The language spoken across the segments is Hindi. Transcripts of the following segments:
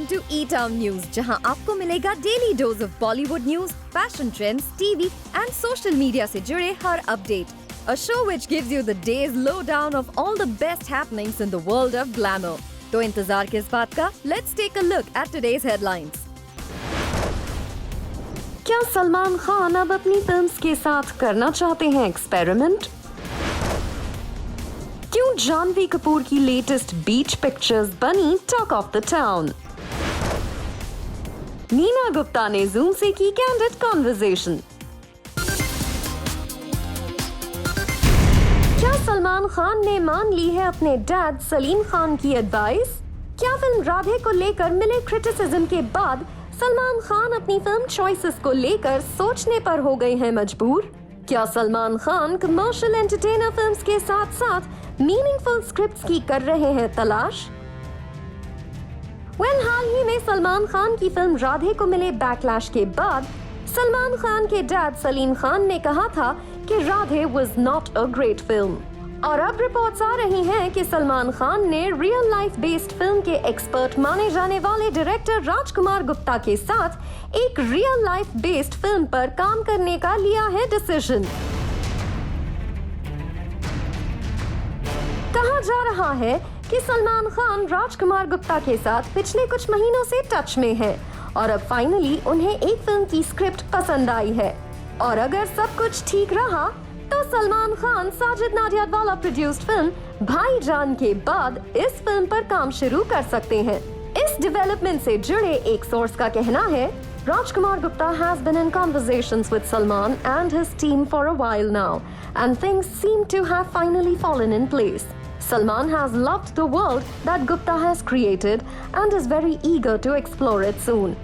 to E-Town News, जहां आपको मिलेगा daily dose of Bollywood news, fashion trends, TV and social media से जुड़े हर update. A show which gives you the day's lowdown of all the best happenings in the world of glamour. तो इंतजार किस बात का? Let's take a look at today's headlines. क्या सलमान खान अब अपनी फिल्म्स के साथ करना चाहते हैं एक्सपेरिमेंट? क्यों जानवी कपूर की लेटेस्ट बीच पिक्चर्स बनी talk of the town? Neena Gupta ने जूम से की कैंडिड कॉन्वर्सेशन. क्या सलमान खान ने मान ली है अपने डैड सलीम खान की एडवाइस? क्या फिल्म राधे को लेकर मिले क्रिटिसिज्म के बाद सलमान खान अपनी फिल्म चॉइसेस को लेकर सोचने पर हो गए हैं मजबूर? क्या Salman Khan commercial entertainer films के साथ साथ मीनिंगफुल स्क्रिप्ट्स की कर रहे हैं तलाश? हाल ही में सलमान खान की फिल्म राधे को मिले बैकलैश के बाद सलमान खान के डैड सलीम खान ने कहा था कि Radhe was not a great film. और अब रिपोर्ट्स आ रही हैं कि सलमान खान ने रियल लाइफ बेस्ड फिल्म के एक्सपर्ट माने जाने वाले डायरेक्टर राजकुमार गुप्ता के साथ एक रियल लाइफ बेस्ड फिल्म पर काम करने का लिया है डिसीजन. कहा जा रहा है कि सलमान खान राजकुमार गुप्ता के साथ पिछले कुछ महीनों से टच में है और अब फाइनली उन्हें एक फिल्म की स्क्रिप्ट पसंद आई है. और अगर सब कुछ ठीक रहा तो सलमान खान साजिद नाडियाडवाला प्रोड्यूस्ड फिल्म भाईजान के बाद इस फिल्म पर काम शुरू कर सकते हैं. इस डेवलपमेंट से जुड़े एक सोर्स का कहना है, Rajkumar Gupta has been in conversations with Salman and his team for a while now, and things seem to have finally fallen in place. Salman has loved the world that Gupta has created and is very eager to explore it soon.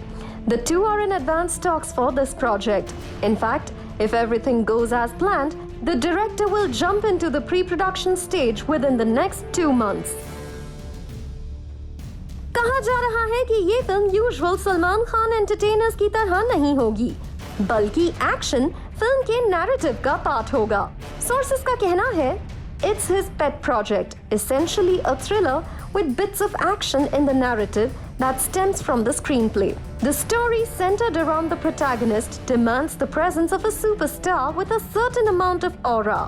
The two are in advanced talks for this project. In fact, if everything goes as planned, the director will jump into the pre-production stage within the next 2 months. कहा जा रहा है कि ये film usual Salman Khan entertainers की तरह नहीं होगी, बल्कि एक्शन फिल्म के नैरेटिव का पार्ट होगा. सोर्सेस का कहना है, it's his pet project, essentially a thriller with bits of action in the narrative that stems from the screenplay. The story centered around the protagonist demands the presence of a superstar with a certain amount of aura,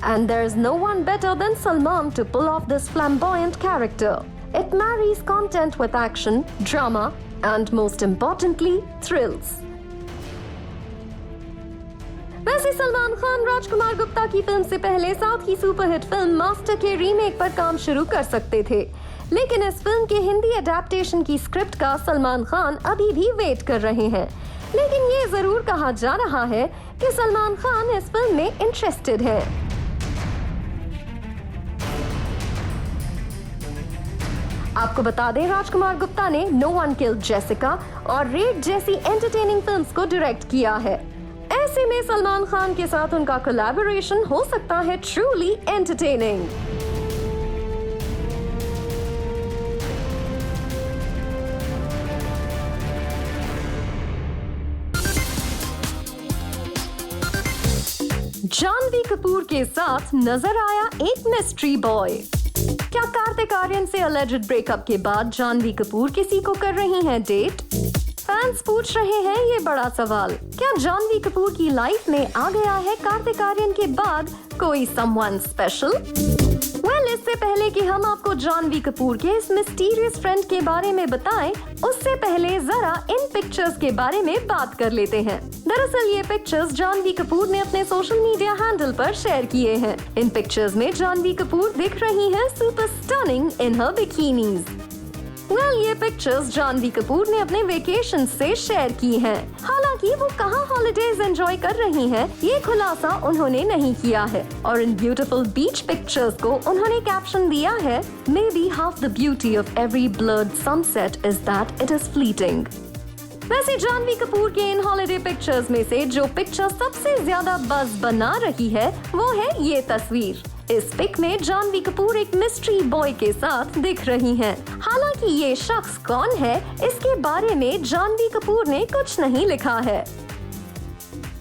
and there is no one better than Salman to pull off this flamboyant character. It marries content with action, drama, and most importantly, thrills. वैसे सलमान खान राजकुमार गुप्ता की फिल्म से पहले साउथ की सुपरहिट फिल्म मास्टर के रीमेक पर काम शुरू कर सकते थे, लेकिन इस फिल्म के हिंदी अडेप्टेशन की स्क्रिप्ट का सलमान खान अभी भी वेट कर रहे हैं. लेकिन ये जरूर कहा जा रहा है कि सलमान खान इस फिल्म में इंटरेस्टेड है. आपको बता दें, राजकुमार गुप्ता ने नो वन किल्ड जेसिका और रेड जैसी एंटरटेनिंग फिल्म्स को डायरेक्ट किया है. ऐसे में सलमान खान के साथ उनका कोलैबोरेशन हो सकता है ट्रूली एंटरटेनिंग. जानवी कपूर के साथ नजर आया एक मिस्ट्री बॉय. क्या कार्तिक आर्यन से अलेज्ड ब्रेकअप के बाद जानवी कपूर किसी को कर रही हैं डेट? फैंस पूछ रहे हैं ये बड़ा सवाल. क्या जानवी कपूर की लाइफ में आ गया है कार्तिक आर्यन के बाद कोई समवन स्पेशल? इससे पहले कि हम आपको जानवी कपूर के इस मिस्टीरियस फ्रेंड के बारे में बताएं, उससे पहले जरा इन पिक्चर्स के बारे में बात कर लेते हैं. दरअसल ये पिक्चर्स जानवी कपूर ने अपने सोशल मीडिया हैंडल पर शेयर किए हैं. इन पिक्चर्स में जानवी कपूर दिख रही हैं सुपर स्टनिंग इन हर बिकिनीज. ये पिक्चर्स जानवी कपूर ने अपने वेकेशन से शेयर की हैं. हालांकि वो कहाँ हॉलिडेज एंजॉय कर रही हैं, ये खुलासा उन्होंने नहीं किया है. और इन ब्यूटीफुल बीच पिक्चर्स को उन्होंने कैप्शन दिया है, may be half the beauty of every blurred sunset is that it is fleeting. वैसे जानवी कपूर के इन हॉलिडे पिक्चर्स में से जो पिक्चर सबसे ज्यादा बज़ बना रही है वो है ये तस्वीर. इस पिक में जानवी कपूर एक मिस्ट्री बॉय के साथ दिख रही हैं. हालांकि ये शख्स कौन है, इसके बारे में जानवी कपूर ने कुछ नहीं लिखा है.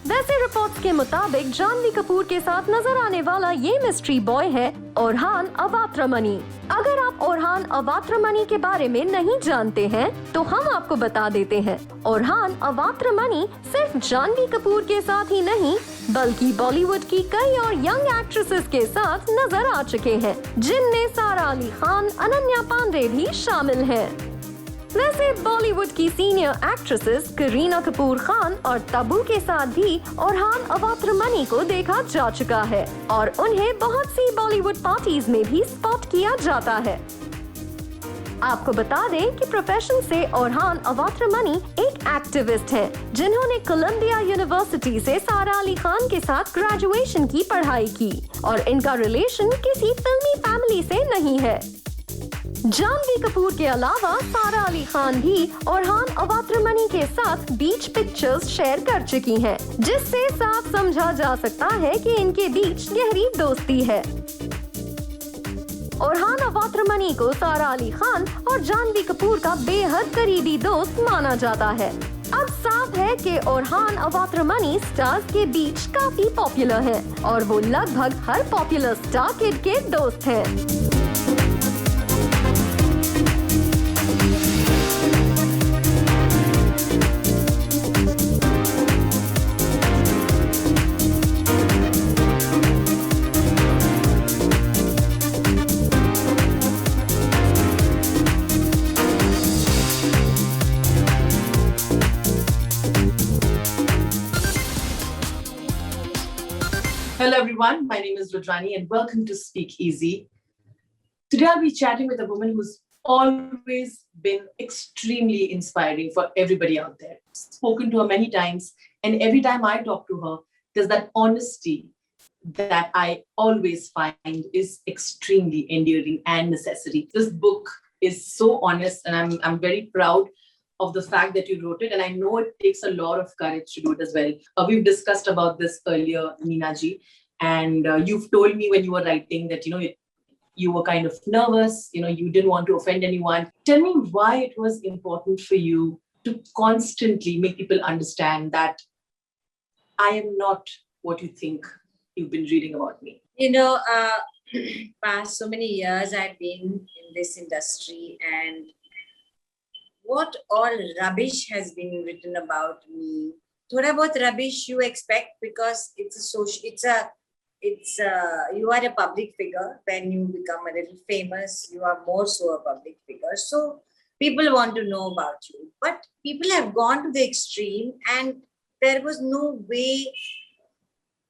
वैसे रिपोर्ट्स के मुताबिक जानवी कपूर के साथ नजर आने वाला ये मिस्ट्री बॉय है ओरहान अवात्रमनी। अगर आप ओरहान अवात्रमनी के बारे में नहीं जानते हैं तो हम आपको बता देते हैं। ओरहान अवात्रमनी सिर्फ जानवी कपूर के साथ ही नहीं बल्कि बॉलीवुड की कई और यंग एक्ट्रेसेस के साथ नजर आ चुके हैं, जिनमें सारा अली खान, अनन्या पांडे भी शामिल हैं। वैसे बॉलीवुड की सीनियर एक्ट्रेसेस करीना कपूर खान और तब्बू के साथ भी ओरहान अवात्रमनी को देखा जा चुका है और उन्हें बहुत सी बॉलीवुड पार्टीज में भी स्पॉट किया जाता है। आपको बता दें कि प्रोफेशन से ओरहान अवात्रमनी एक एक्टिविस्ट हैं, जिन्होंने कोलंबिया यूनिवर्सिटी से सारा अली खान के साथ ग्रेजुएशन की पढ़ाई की और इनका रिलेशन किसी फिल्मी फैमिली से नहीं है। जानवी कपूर के अलावा सारा अली खान भी ओरहान अवात्रमनी के साथ बीच पिक्चर्स शेयर कर चुकी हैं, जिससे साफ समझा जा सकता है कि इनके बीच गहरी दोस्ती है। ओरहान अवात्रमनी को सारा अली खान और जानवी कपूर का बेहद करीबी दोस्त माना जाता है। अब साफ है कि ओरहान अवात्रमनी स्टार्स के बीच काफी पॉपुलर हैं और वो लगभग हर पॉपुलर स्टार किड के दोस्त हैं। Hello everyone, my name is Rudrani and welcome to Speak Easy. Today I'll be chatting with a woman who's always been extremely inspiring for everybody out there. Spoken to her many times, and every time I talk to her, there's that honesty that I always find is extremely endearing and necessary. This book is so honest, and I'm very proud of the fact that you wrote it, and I know it takes a lot of courage to do it as well. We've discussed about this earlier, Nina ji, and you've told me when you were writing that you were kind of nervous, you didn't want to offend anyone. Tell me why it was important for you to constantly make people understand that I am not what you think you've been reading about me. Past so many years I've been in this industry, and what all rubbish has been written about me. Thoda bahut rubbish you expect because you are a public figure. When you become a little famous, you are more so a public figure. So people want to know about you. But people have gone to the extreme, and there was no way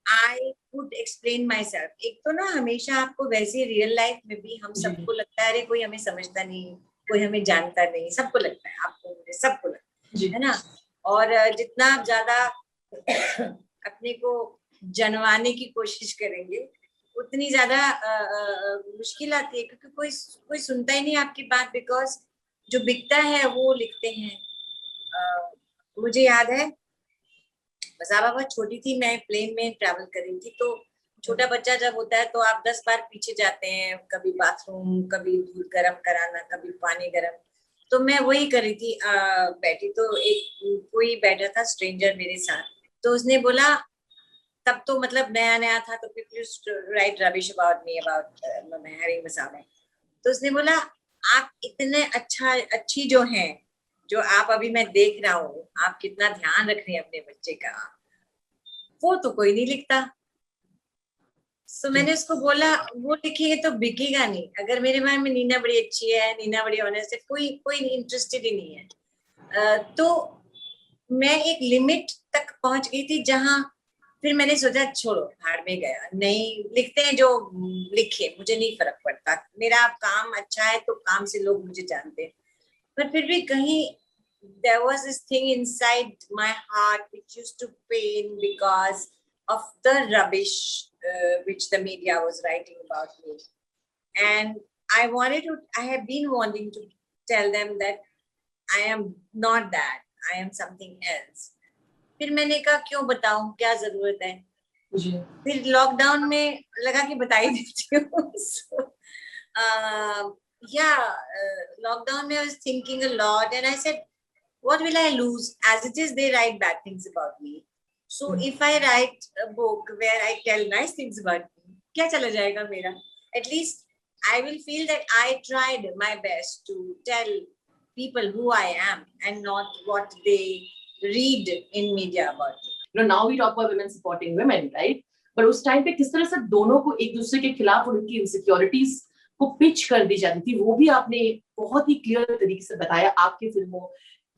I could explain myself. एक तो ना हमेशा आपको वैसे रियल लाइफ में भी हम सबको लगता है अरे कोई हमें समझता नहीं, कोई हमें जानता नहीं, सबको लगता है, आपको मुझे सबको लगता है ना। और जितना आप ज्यादा अपने को जनवाने की कोशिश करेंगे उतनी ज्यादा मुश्किल आती है, क्योंकि कोई सुनता ही नहीं आपकी बात, बिकॉज जो बिकता है वो लिखते हैं। मुझे याद है मसाबा बहुत छोटी थी, मैं प्लेन में ट्रैवल कर रही थी, तो छोटा बच्चा जब होता है तो आप 10 बार पीछे जाते हैं, कभी बाथरूम, कभी दूध गर्म कराना, कभी पानी गर्म। तो मैं वही कर रही थी, बैठी, तो एक कोई बैठा था स्ट्रेंजर मेरे साथ, तो उसने बोला, तब तो मतलब नया नया था, तो people right rubbish about me about having Masaba. तो उसने बोला आप इतने अच्छी जो हैं, जो आप अभी मैं देख रहा हूँ, आप कितना ध्यान रख रही हैं अपने बच्चे का, वो तो कोई नहीं लिखता। तो मैंने उसको बोला वो लिखेंगे तो बिकेगा नहीं। अगर मेरे मन में नीना बड़ी अच्छी है, नीना बड़ी ऑनेस्ट है, कोई इंटरेस्टेड ही नहीं है। तो मैं एक लिमिट तक पहुंच गई थी जहां फिर मैंने सोचा छोड़ो, भाड़ में गया, नहीं लिखते हैं जो लिखे, मुझे नहीं फर्क पड़ता, मेरा काम अच्छा है तो काम से लोग मुझे जानते हैं। पर फिर भी कहीं there was this thing inside my heart which used to pain because of the rubbish which the media was writing about me, and I have been wanting to tell them that I am not that, I am something else. फिर मैंने कहा क्यों बताऊं, क्या जरूरत है। फिर लॉकडाउन में लगा कि बता ही देती हूँ। Lockdown I was thinking a lot, and I said, what will I lose? As it is, they write bad things about me. So if I write a book where I tell nice things about me, क्या चला जाएगा मेरा? At least I will feel that I tried my best to tell people who I am and not what they read in media about me. Now we talk about women supporting women, right? But उस टाइम पे किस तरह से दोनों को एक दूसरे के खिलाफ और उनकी इनसिक्योरिटीज को पिच कर दी जाती थी, वो भी आपने बहुत ही क्लियर तरीके से बताया आपकी फिल्मों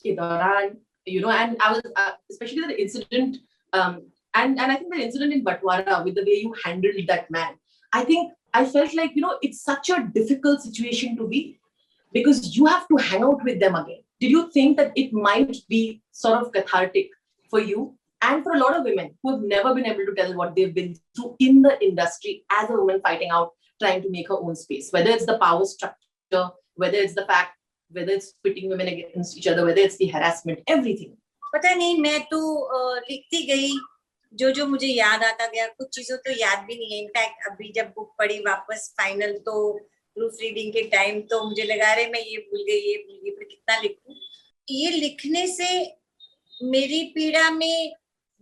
के दौरान, and I was especially the incident and I think the incident in Batwara, with the way you handled that man, I felt like, it's such a difficult situation to be, because you have to hang out with them again. Did you think that it might be sort of cathartic for you and for a lot of women who have never been able to tell what they've been through in the industry as a woman fighting out, trying to make her own space, whether it's the power structure, whether it's the fact, whether it's pitting women against each other, whether it's the harassment, everything? पता नहीं, मैं तो लिखती गई जो मुझे याद आता गया, कुछ चीजों तो याद भी नहीं है. इनफैक्ट अभी जब बुक पढ़ी वापस फाइनल, तो प्रूफ रीडिंग के टाइम तो मुझे लगा रहे मैं ये भूल गई, पर कितना लिखूं. ये लिखने से मेरी पीड़ा में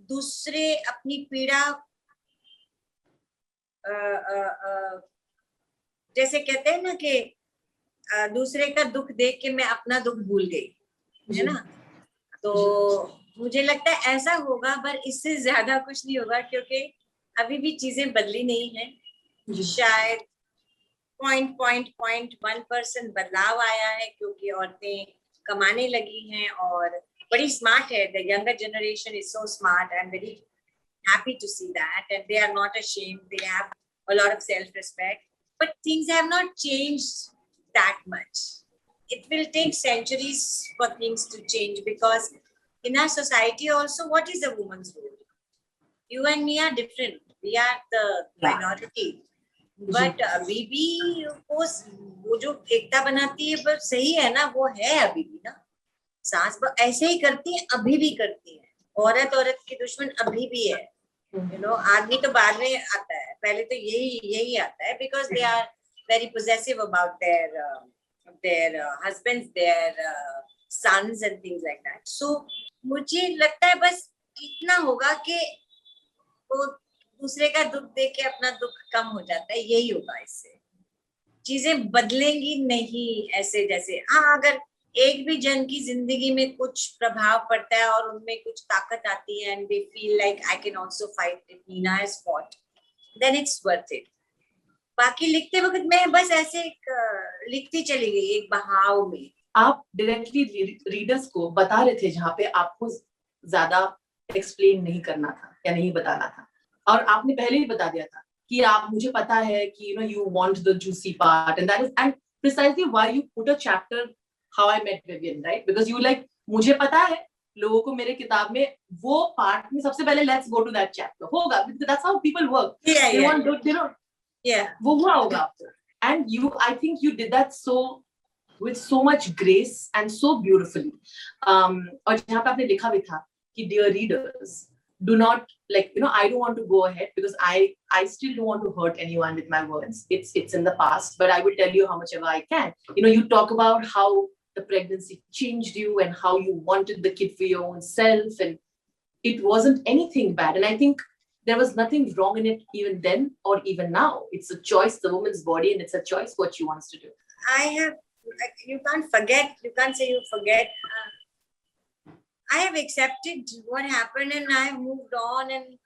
दूसरे अपनी पीड़ा, जैसे कहते हैं ना कि दूसरे का दुख देख के मैं अपना दुख भूल गई, है ना. तो मुझे लगता है ऐसा होगा, पर इससे ज्यादा कुछ नहीं होगा, क्योंकि अभी भी चीजें बदली नहीं है. शायद 0.1% बदलाव आया है, क्योंकि औरतें कमाने लगी हैं और बड़ी स्मार्ट है. The younger generation is so smart. I am very happy to see that, and they are not ashamed. They have a lot of self-respect, but things have not changed that much. It will take centuries for things to change, because in our society also, what is a woman's role? You and me are different. We are the minority. But अभी भी वो जो एकता बनाती है, पर सही है ना, वो है अभी भी ना. सास ऐसे ही करती है, अभी भी करती है. औरत के दुश्मन अभी भी है. आदमी तो बाद में आता है, पहले तो यही आता है, because they are very possessive about their husbands, their sons and things like that. So मुझे लगता है बस इतना होगा कि वो दूसरे का दुख देख के अपना दुख कम हो जाता है. यही होगा. इससे चीजें बदलेंगी नहीं ऐसे जैसे. हाँ, अगर एक भी जन की जिंदगी में कुछ प्रभाव पड़ता है और उनमें कुछ ताकत आती है, and they feel like I can also fight if Nina has fought, then it's worth it. बाकी लिखते वक्त मैं बस ऐसे लिखती चली गई एक बहाव में. आप डायरेक्टली रीडर्स को बता रहे थे जहाँ पे आपको ज्यादा एक्सप्लेन नहीं करना था या नहीं बताना था, और आपने पहले ही बता दिया था कि आप, मुझे पता है कि you want the juicy part, and that is and precisely why you put a chapter How I Met Vivian, right? Because you like, मुझे पता है लोगों को मेरे किताब में वो पार्ट में सबसे पहले let's go to that chapter होगा. That's how people work. They don't. Yeah. वो हुआ होगा आपको. And I think you did that with so much grace and so beautifully. और जहाँ पे आपने लिखा भी था कि dear readers, do not I don't want to go ahead, because I still don't want to hurt anyone with my words. It's in the past, but I will tell you how much ever I can. You talk about how the pregnancy changed you and how you wanted the kid for your own self, and it wasn't anything bad. And I think there was nothing wrong in it even then or even now. It's a choice, the woman's body, and it's a choice what she wants to do. You can't say you forget. I have accepted what happened, and I have moved on, and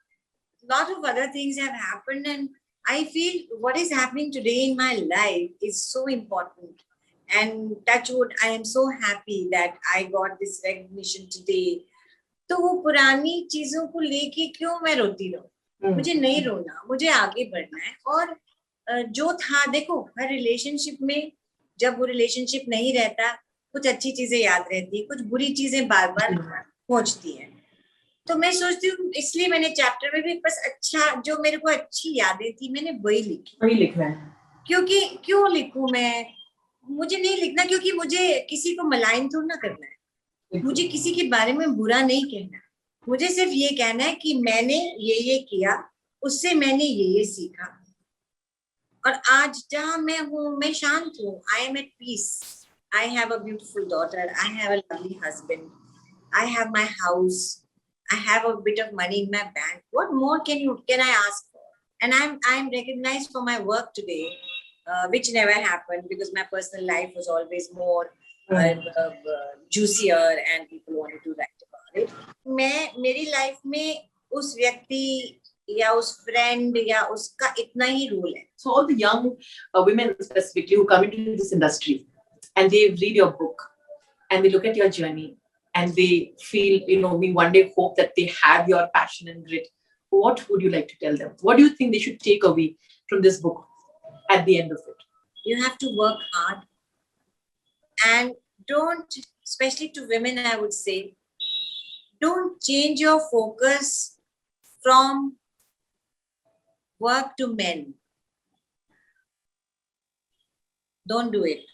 a lot of other things have happened, and I feel what is happening today in my life is so important. And touch wood, I am so happy that I got this recognition today. तो वो पुरानी चीजों को लेके क्यों मैं रोती रहूं? मुझे नहीं रोना, मुझे आगे बढ़ना है. और जो था, देखो, हर रिलेशनशिप में जब वो रिलेशनशिप नहीं रहता, कुछ अच्छी चीजें याद रहती है, कुछ बुरी चीजें बार बार पहुंचती हैं. तो मैं सोचती हूँ, इसलिए मैंने चैप्टर में भी बस अच्छा, जो मेरे को अच्छी यादें थी, मैंने वही लिखना है. क्योंकि क्यों लिखूं मैं? मुझे नहीं लिखना क्योंकि मुझे किसी को मलाइन थोड़ा ना करना है, मुझे किसी के बारे में बुरा नहीं कहना है. मुझे सिर्फ ये कहना है कि मैंने ये किया, उससे मैंने ये सीखा, और आज जहाँ मैं हूँ मैं शांत हूँ. I am at peace. I have a beautiful daughter. I have a lovely husband. I have my house. I have a bit of money in my bank. What more can I ask for? And I'm recognized for my work today, which never happened because my personal life was always more juicier and people wanted to write about it. मेरी लाइफ में उस व्यक्ति या उस फ्रेंड या उसका इतना ही रोल है. So all the young women specifically who come into this industry and they read your book and they look at your journey and they feel, we one day hope that they have your passion and grit. What would you like to tell them? What do you think they should take away from this book at the end of it? You have to work hard and don't, especially to women, I would say, don't change your focus from work to men. Don't do it.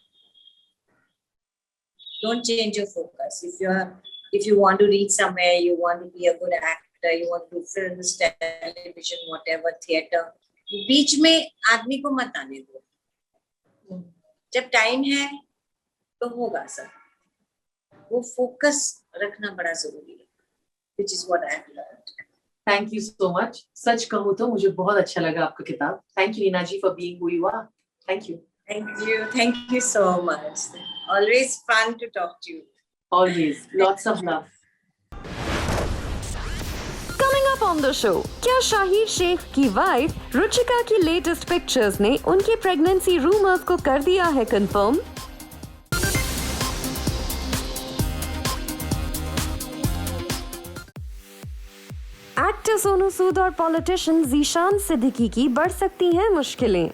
Don't change your focus. If you want to reach somewhere, you want to be a good actor, you want to do films, television, whatever, theater, बीच में आदमी को मत आने दो. जब टाइम है तो होगा सब. वो फोकस रखना बड़ा जरूरी है. Which is what I have learned. Thank you so much. सच कहूँ तो मुझे बहुत अच्छा लगा आपका किताब. Thank you, Neena ji, for being who you are. Thank you. Thank you so much. Always fun to talk to you. Always. Lots of love. Coming up on the show, क्या शाहिर शेख की वाइफ रुचिका की लेटेस्ट पिक्चर्स ने उनके प्रेगनेंसी रूमर्स को कर दिया है कंफर्म? एक्टर सोनू सूद और पॉलिटिशियन ज़ीशान सिद्दीकी की बढ़ सकती हैं मुश्किलें.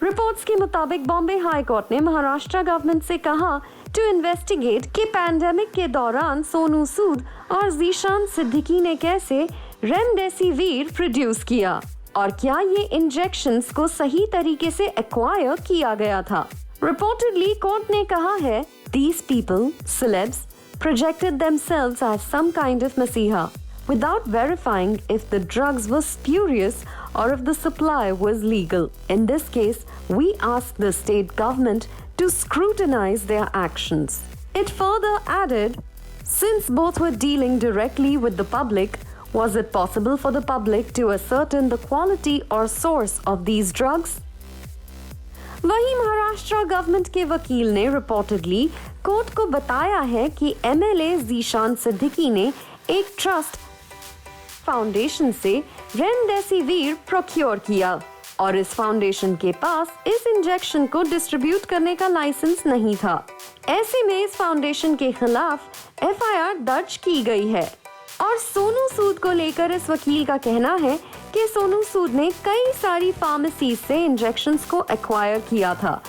रिपोर्ट्स के मुताबिक बॉम्बे हाई कोर्ट ने महाराष्ट्र गवर्नमेंट से कहा टू इन्वेस्टिगेट कि पैंडेमिक के दौरान सोनू सूद और ज़ीशान सिद्दीकी ने कैसे रेमडेसिविर प्रोड्यूस किया और क्या ये इंजेक्शंस को सही तरीके से एक्वायर किया गया था. रिपोर्टेडली कोर्ट ने कहा है these people, celebs, projected themselves as some kind of messiah without verifying if the drugs were spurious or if the supply was legal. In this case, we ask the state government to scrutinize their actions. It further added, since both were dealing directly with the public, was it possible for the public to ascertain the quality or source of these drugs? वहीं महाराष्ट्र गवर्नमेंट के वकील ने रिपोर्टेडली कोर्ट को बताया है कि एमएलए ज़ीशान सिद्दीकी ने एक ट्रस्ट फाउंडेशन से रेमडेसिविर प्रोक्योर किया और इस फाउंडेशन के पास इस इंजेक्शन को डिस्ट्रीब्यूट करने का लाइसेंस नहीं था. ऐसे में इस फाउंडेशन के खिलाफ एफआईआर दर्ज की गई है और सोनू सूद को लेकर इस वकील का कहना है कि सोनू सूद ने कई सारी फार्मेसीज से इंजेक्शंस को एक्वायर किया था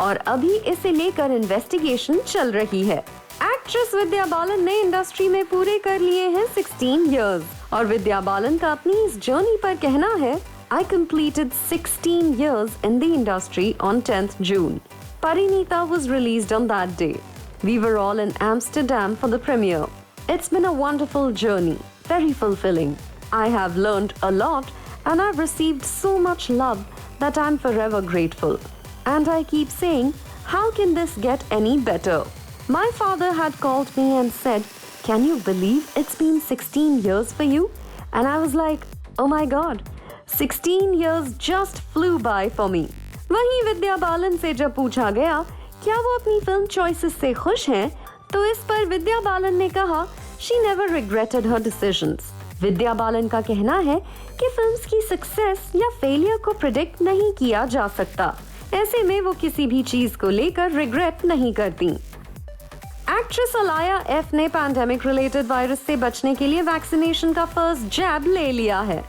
और अभी इसे लेकर इन्वेस्टिगेशन चल रही है. एक्ट्रेस विद्या बालन ने इंडस्ट्री में पूरे कर लिए हैं 16 इयर्स और विद्या बालन का अपनी इस जर्नी पर कहना है I completed 16 years in the industry on 10th June. Parinita was released on that day. We were all in Amsterdam for the premiere. It's been a wonderful journey, very fulfilling. I have learned a lot and I've received so much love that I'm forever grateful. And I keep saying, how can this get any better? My father had called me and said, can you believe it's been 16 years for you? And I was like, oh my God, 16 years just flew by for me. वहीं विद्या बालन से जब पूछा गया क्या वो अपनी फिल्म चॉइसेस से खुश हैं, तो इस पर विद्या बालन ने कहा she never regretted her decisions. Vidya Balan का कहना है कि फिल्म्स की सक्सेस या फेलियर को प्रेडिक्ट नहीं किया जा सकता. ऐसे में वो किसी भी चीज को लेकर रिग्रेट नहीं करती. एक्ट्रेस अलाया एफ ने पैंडेमिक रिलेटेड वायरस से बचने के लिए वैक्सीनेशन का फर्स्ट जैब ले लिया है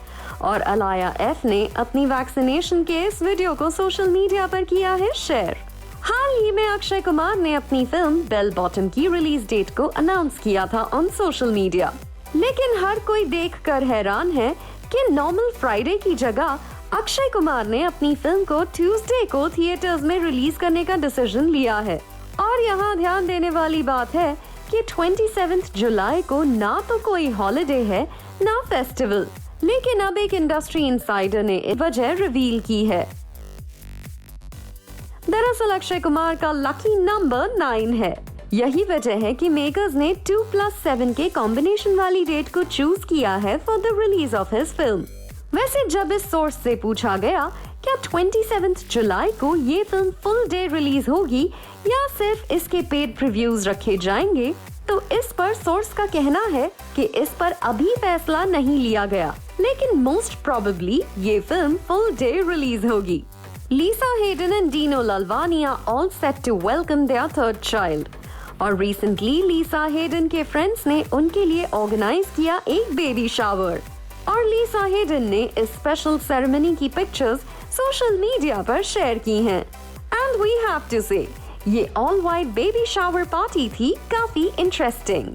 और अलाया एफ ने अपनी वैक्सीनेशन के इस वीडियो को सोशल मीडिया पर किया है शेयर. हाल ही में अक्षय कुमार ने अपनी फिल्म बेल बॉटम की रिलीज डेट को अनाउंस किया था ऑन सोशल मीडिया, लेकिन हर कोई देखकर हैरान है कि नॉर्मल फ्राइडे की जगह अक्षय कुमार ने अपनी फिल्म को ट्यूसडे को थिएटर्स में रिलीज करने का डिसीजन लिया है. और यहाँ ध्यान देने वाली बात है कि 27 जुलाई को ना तो कोई हॉलिडे है ना फेस्टिवल, लेकिन अब एक इंडस्ट्री इनसाइडर ने वजह रिवील की है. दरअसल अक्षय कुमार का लकी नंबर 9 है. यही वजह है कि मेकर्स ने 2+7 के कॉम्बिनेशन वाली डेट को चूज किया है for the release of his film. वैसे जब इस सोर्स से पूछा गया क्या 27 जुलाई को ये फिल्म फुल डे रिलीज होगी या सिर्फ इसके पेड प्रीव्यूज रखे जाएंगे, तो इस पर सोर्स का कहना है कि इस पर अभी फैसला नहीं लिया गया, लेकिन मोस्ट प्रोबेबली ये फिल्म फुल डे रिलीज होगी। Lisa Hayden and Dino Lalvani are all set to welcome their third child. और recently Lisa Hayden के फ्रेंड्स ने उनके लिए ऑर्गेनाइज किया एक बेबी शावर और Lisa Hayden ने इस स्पेशल सेरेमनी की पिक्चर्स सोशल मीडिया पर शेयर की हैं। And we have to say, ये all white baby shower party थी काफी इंटरेस्टिंग।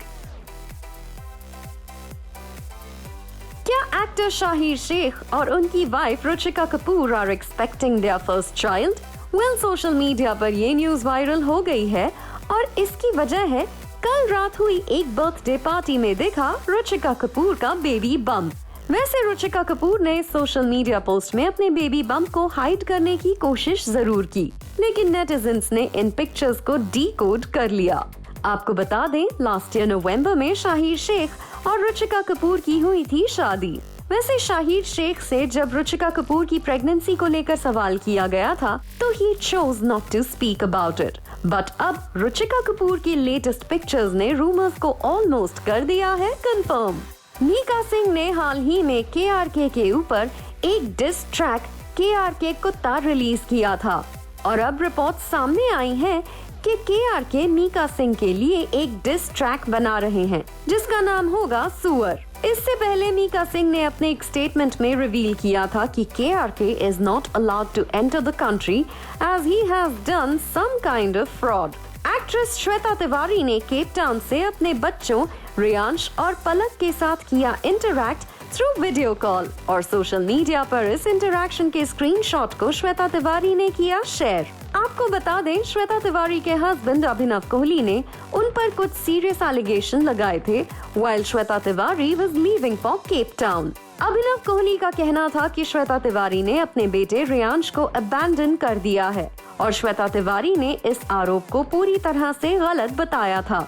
क्या एक्टर शाहिर शेख और उनकी wife Ruchika Kapoor are expecting their first child? Well, social media पर ये न्यूज वायरल हो गई है और इसकी वजह है कल रात हुई एक बर्थडे पार्टी में देखा रुचिका कपूर का बेबी बम्प। वैसे रुचिका कपूर ने सोशल मीडिया पोस्ट में अपने बेबी बम्प को हाइड करने की कोशिश जरूर की, लेकिन नेटिजन्स ने इन पिक्चर्स को डीकोड कर लिया। आपको बता दें, लास्ट ईयर नवंबर में शाहिर शेख और रुचिका कपूर की हुई थी शादी। वैसे शाहिर शेख से जब रुचिका कपूर की प्रेगनेंसी को लेकर सवाल किया गया था तो ही chose not to speak about it, but अब रुचिका कपूर की लेटेस्ट पिक्चर्स ने रूमर्स को ऑलमोस्ट कर दिया है कंफर्म। मीका सिंह ने हाल ही में KRK के ऊपर एक डिस ट्रैक KRK कुत्ता रिलीज किया था और अब रिपोर्ट सामने आई हैं कि KRK मीका सिंह के लिए एक डिस ट्रैक बना रहे हैं जिसका नाम होगा सुअर। इससे पहले मीका सिंह ने अपने एक स्टेटमेंट में रिवील किया था कि KRK is not allowed to enter the country as he has done some kind of fraud। Actress Shweta Tiwari ने केप टाउन से अपने बच्चों रियांश और पलक के साथ किया इंटरैक्ट थ्रू वीडियो कॉल और सोशल मीडिया पर इस इंटरैक्शन के स्क्रीनशॉट को श्वेता तिवारी ने किया शेयर। आपको बता दें, श्वेता तिवारी के हस्बैंड अभिनव कोहली ने उन पर कुछ सीरियस एलिगेशन लगाए थे while Shweta Tiwari was leaving for Cape Town. Abhinav Kohli का कहना था कि श्वेता तिवारी ने अपने बेटे रियांश को अबैंडन कर दिया है और श्वेता तिवारी ने इस आरोप को पूरी तरह से गलत बताया था।